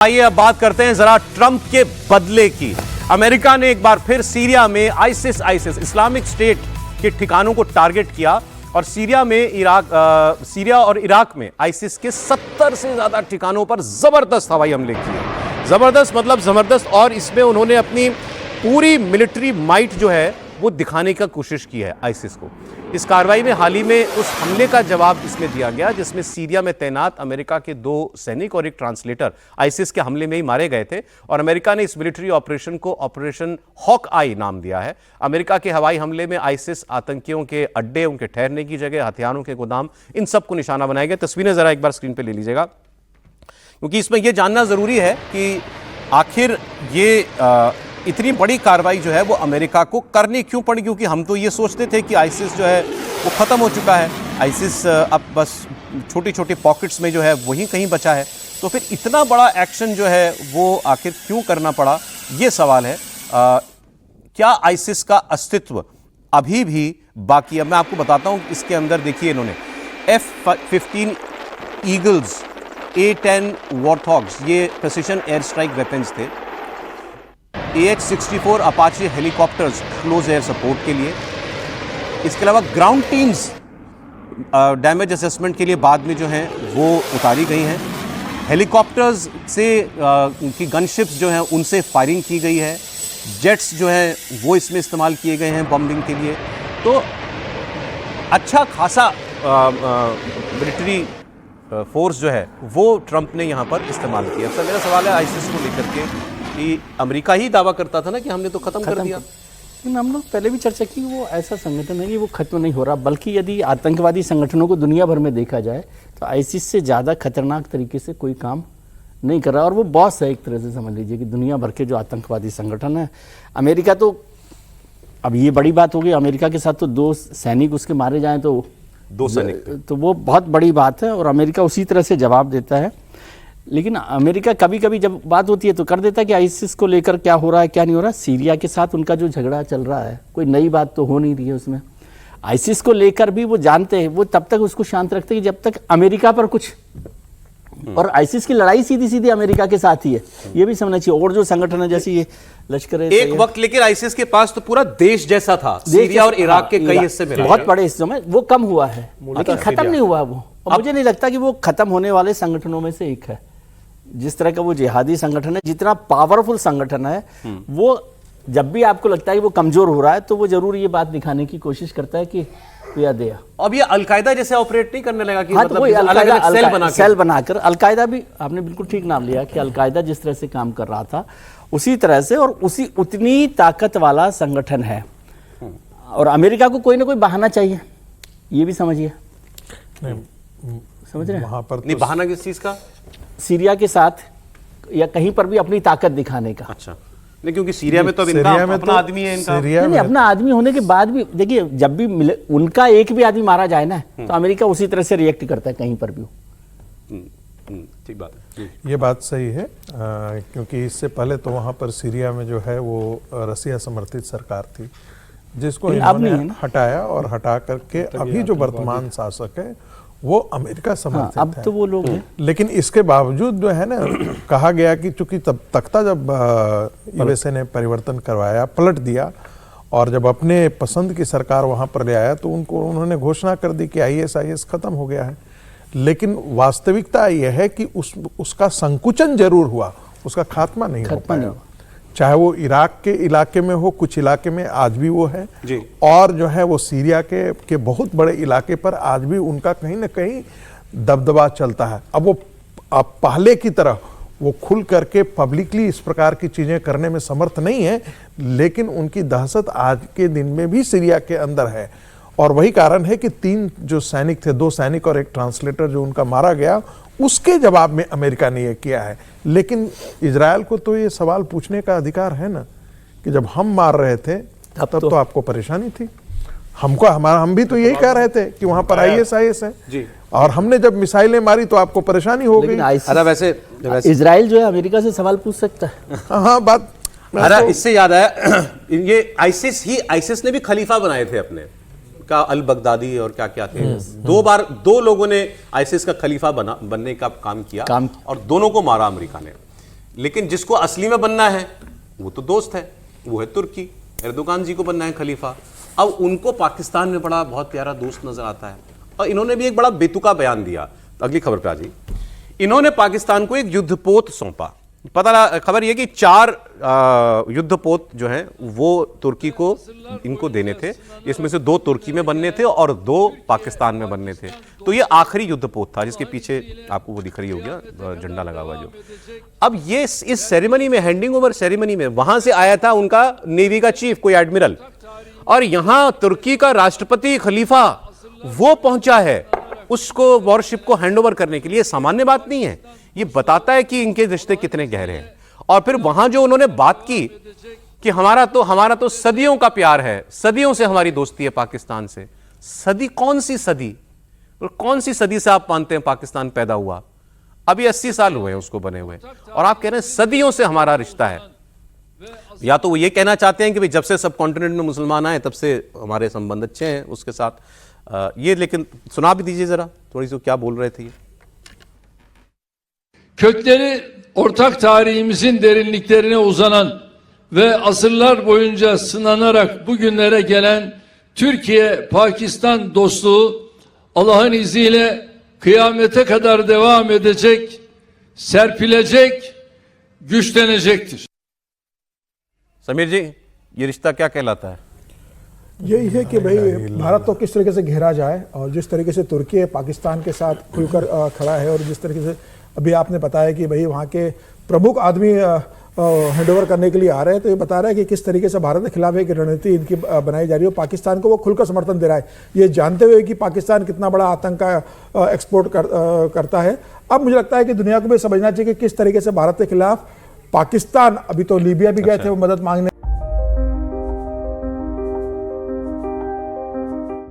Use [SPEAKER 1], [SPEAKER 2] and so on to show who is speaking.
[SPEAKER 1] आइए अब बात करते हैं जरा ट्रंप के बदले की। अमेरिका ने एक बार फिर सीरिया में आईसिस इस्लामिक स्टेट के ठिकानों को टारगेट किया और सीरिया और इराक में आईसिस के 70 से ज्यादा ठिकानों पर जबरदस्त हवाई हमले किए। जबरदस्त मतलब जबरदस्त, और इसमें उन्होंने अपनी पूरी मिलिट्री माइट जो है वो दिखाने की कोशिश की है आईसिस को। इस कार्रवाई में हाल ही में उस हमले का जवाब इसमें दिया गया जिसमें सीरिया में तैनात अमेरिका के 2 सैनिक और एक ट्रांसलेटर आईसिस के हमले में ही मारे गए थे, और अमेरिका ने इस मिलिट्री ऑपरेशन को ऑपरेशन हॉक आई नाम दिया है। अमेरिका के हवाई हमले में आईसिस आतंकियों के अड्डे, उनके ठहरने की जगह, हथियारों के गोदाम, इन सबको निशाना बनाया गया। तस्वीरें जरा एक बार स्क्रीन पर ले लीजिएगा, क्योंकि इसमें यह जानना जरूरी है कि आखिर ये इतनी बड़ी कार्रवाई जो है वो अमेरिका को करनी क्यों पड़ी, क्योंकि हम तो ये सोचते थे कि आईसिस जो है वो ख़त्म हो चुका है। आईसिस अब बस छोटी छोटी पॉकेट्स में जो है वहीं कहीं बचा है, तो फिर इतना बड़ा एक्शन जो है वो आखिर क्यों करना पड़ा, ये सवाल है। क्या आईसिस का अस्तित्व अभी भी बाकी? अब मैं आपको बताता हूँ। इसके अंदर देखिए, इन्होंने F-15 ईगल्स, A-10 वॉर्थॉग्स, ये प्रिसिशन एयर स्ट्राइक वेपन्स थे, AH-64 Apache helicopters close air support के लिए। इसके अलावा ग्राउंड टीम्स डैमेज असेसमेंट के लिए बाद में जो हैं वो उतारी गई हैं। हेलीकॉप्टर्स से की गनशिप्स जो हैं उनसे फायरिंग की गई है। जेट्स जो हैं वो इसमें इस्तेमाल किए गए हैं बॉम्बिंग के लिए। तो अच्छा खासा मिलिट्री फोर्स जो है वो ट्रंप ने यहाँ पर इस्तेमाल किया। सर मेरा सवाल है आईसिस को लेकर के कि अमेरिका ही दावा करता था ना कि हमने तो खत्म कर दिया,
[SPEAKER 2] लेकिन हम लोग पहले भी चर्चा की वो ऐसा संगठन है कि वो खत्म नहीं हो रहा, बल्कि यदि आतंकवादी संगठनों को दुनिया भर में देखा जाए तो आईसिस से ज़्यादा खतरनाक तरीके से कोई काम नहीं कर रहा, और वो बॉस है एक तरह से, समझ लीजिए कि दुनिया भर के जो आतंकवादी संगठन है। अमेरिका तो अब ये बड़ी बात होगी, अमेरिका के साथ तो 2 सैनिक उसके मारे जाएँ तो
[SPEAKER 1] 2 सैनिक,
[SPEAKER 2] तो वो बहुत बड़ी बात है, और अमेरिका उसी तरह से जवाब देता है। लेकिन अमेरिका कभी कभी जब बात होती है तो कर देता है कि आईसिस को लेकर क्या हो रहा है क्या नहीं हो रहा। सीरिया के साथ उनका जो झगड़ा चल रहा है, कोई नई बात तो हो नहीं रही है उसमें। आईसिस को लेकर भी वो जानते हैं, वो तब तक उसको शांत रखते हैं कि जब तक अमेरिका पर कुछ, और आईसिस की लड़ाई सीधी सीधी अमेरिका के साथ ही है, ये भी समझना चाहिए। और जो संगठन है जैसे ये लश्कर
[SPEAKER 1] एक वक्त लेकिन आईसिस के पास तो पूरा देश जैसा था, सीरिया और इराक के कई हिस्से में,
[SPEAKER 2] बहुत बड़े हिस्सों में, वो कम हुआ है लेकिन खत्म नहीं हुआ वो। और मुझे नहीं लगता कि वो खत्म होने वाले संगठनों में से एक है। जिस तरह का वो जिहादी संगठन है, जितना पावरफुल संगठन है, वो जब भी आपको लगता है कि वो कमजोर हो रहा है तो वो जरूर ये बात दिखाने की कोशिश करता है कि दे।
[SPEAKER 1] अब ये अलकायदा जैसे ऑपरेट नहीं करने लगा कि
[SPEAKER 2] हाँ,
[SPEAKER 1] मतलब अलग-अलग
[SPEAKER 2] सेल बनाकर अलकायदा भी, आपने बिल्कुल ठीक नाम लिया कि अलकायदा जिस तरह से काम कर रहा था उसी तरह से, और उतनी ताकत वाला संगठन है। और अमेरिका को कोई ना कोई बहाना चाहिए, ये भी समझिए। समझ रहे हैं
[SPEAKER 3] वहां पर
[SPEAKER 1] नहीं बहाना किस चीज का?
[SPEAKER 2] सीरिया के साथ या कहीं पर भी अपनी ताकत दिखाने का।
[SPEAKER 1] अच्छा, नहीं क्योंकि सीरिया में तो इनका अपना आदमी है, इनका
[SPEAKER 2] नहीं, अपना आदमी होने के बाद भी देखिए, जब भी उनका एक भी आदमी मारा जाए ना तो अमेरिका उसी तरह से रिएक्ट करता है कहीं पर भी।
[SPEAKER 1] ठीक बात है,
[SPEAKER 3] ये बात सही है, क्योंकि इससे पहले तो वहाँ पर सीरिया में जो है वो रसिया समर्थित सरकार थी, जिसको इन्होंने हटाया, और हटा करके अभी जो वर्तमान शासक है वो अमेरिका समर्थित
[SPEAKER 2] अब
[SPEAKER 3] है।
[SPEAKER 2] तो वो लोग हैं।
[SPEAKER 3] लेकिन इसके बावजूद जो है ना, कहा गया कि चूंकि तब तख्ता जब यूएसए ने परिवर्तन करवाया, पलट दिया, और जब अपने पसंद की सरकार वहां पर ले आया तो उन्होंने घोषणा कर दी कि आईएस खत्म हो गया है। लेकिन वास्तविकता यह है कि उसका संकुचन जरूर हुआ, उसका खात्मा नहीं हो पाया। चाहे वो इराक के इलाके में हो, कुछ इलाके में आज भी वो है जी। और जो है वो सीरिया के बहुत बड़े इलाके पर आज भी उनका कहीं ना कहीं दबदबा चलता है। अब पहले की तरह वो खुल करके पब्लिकली इस प्रकार की चीजें करने में समर्थ नहीं है, लेकिन उनकी दहशत आज के दिन में भी सीरिया के अंदर है। और वही कारण है कि 3 जो सैनिक थे, 2 सैनिक और एक ट्रांसलेटर जो उनका मारा गया, उसके जवाब में अमेरिका ने यह किया है। लेकिन इजराइल को तो ये सवाल पूछने का अधिकार है ना कि जब हम मार रहे थे तब तो आपको परेशानी थी, हम भी तो यही कह रहे थे कि वहां पर आईएस है जी। और हमने जब मिसाइलें मारी तो आपको परेशानी हो गई।
[SPEAKER 1] अरे वैसे
[SPEAKER 2] इजराइल जो है अमेरिका से सवाल पूछ सकता है।
[SPEAKER 3] हाँ बात,
[SPEAKER 1] अरे इससे याद आया, ये आईसिस ने भी खलीफा बनाए थे अपने का, अल बगदादी और क्या क्या थे। 2 बार 2 लोगों ने आईसिस का खलीफा बनने का काम किया और दोनों को मारा अमेरिका ने। लेकिन जिसको असली में बनना है वो तो दोस्त है, वो है तुर्की। एर्दोगान जी को बनना है खलीफा। अब उनको पाकिस्तान में बड़ा बहुत प्यारा दोस्त नजर आता है, और इन्होंने भी एक बड़ा बेतुका बयान दिया। अगली खबर पे आ जाइए। इन्होंने पाकिस्तान को एक युद्धपोत सौंपा। खबर यह कि 4 युद्धपोत जो हैं वो तुर्की को इनको देने थे, इसमें से 2 तुर्की में बनने थे और 2 पाकिस्तान में बनने थे। तो ये आखिरी युद्धपोत था, जिसके पीछे आपको वो दिख रही होगी झंडा लगा हुआ जो। अब ये इस सेरेमनी में, हैंडिंग ओवर सेरेमनी में, वहां से आया था उनका नेवी का चीफ, कोई एडमिरल, और यहां तुर्की का राष्ट्रपति खलीफा वो पहुंचा है उसको वॉरशिप को हैंडओवर करने के लिए। सामान्य बात नहीं है, ये बताता है कि इनके रिश्ते कितने गहरे हैं। और फिर वहां जो उन्होंने बात की कि हमारा तो सदियों का प्यार है, सदियों से हमारी दोस्ती है पाकिस्तान से। सदी? कौन सी सदी? और कौन सी सदी से आप मानते हैं पाकिस्तान पैदा हुआ? अभी 80 साल हुए हैं उसको बने हुए, और आप कह रहे हैं सदियों से हमारा रिश्ता है। या तो वो ये कहना चाहते हैं कि भाई जब से सब कॉन्टिनेंट में मुसलमान आए तब से हमारे संबंध अच्छे हैं उसके साथ। ये लेकिन सुना भी दीजिए जरा थोड़ी सी क्या बोल रहे थे ये।
[SPEAKER 4] Kökleri ortak tarihimizin derinliklerine uzanan ve asırlar boyunca sınanarak bugünlere gelen Türkiye-Pakistan dostluğu Allah'ın izniyle kıyamete kadar devam edecek, serpilecek, güçlenecektir.
[SPEAKER 1] Sameer जी, ये रिश्ता क्या कहलाता है?
[SPEAKER 5] यही है कि भाई भारत तो किस तरीके से घेरा जाए, और जिस तरीके से तुर्की पाकिस्तान के साथ खुलकर खड़ा है, और जिस तरीके से अभी आपने बताया कि भाई वहाँ के प्रमुख आदमी हैंडओवर करने के लिए आ रहे हैं, तो ये बता रहा है कि किस तरीके से भारत के खिलाफ एक रणनीति इनकी बनाई जा रही है। पाकिस्तान को वो खुलकर समर्थन दे रहा है, ये जानते हुए कि पाकिस्तान कितना बड़ा आतंक का एक्सपोर्ट करता है। अब मुझे लगता है कि दुनिया को भी समझना चाहिए कि किस तरीके से भारत के खिलाफ पाकिस्तान, अभी तो लीबिया भी गए थे वो मदद मांगने।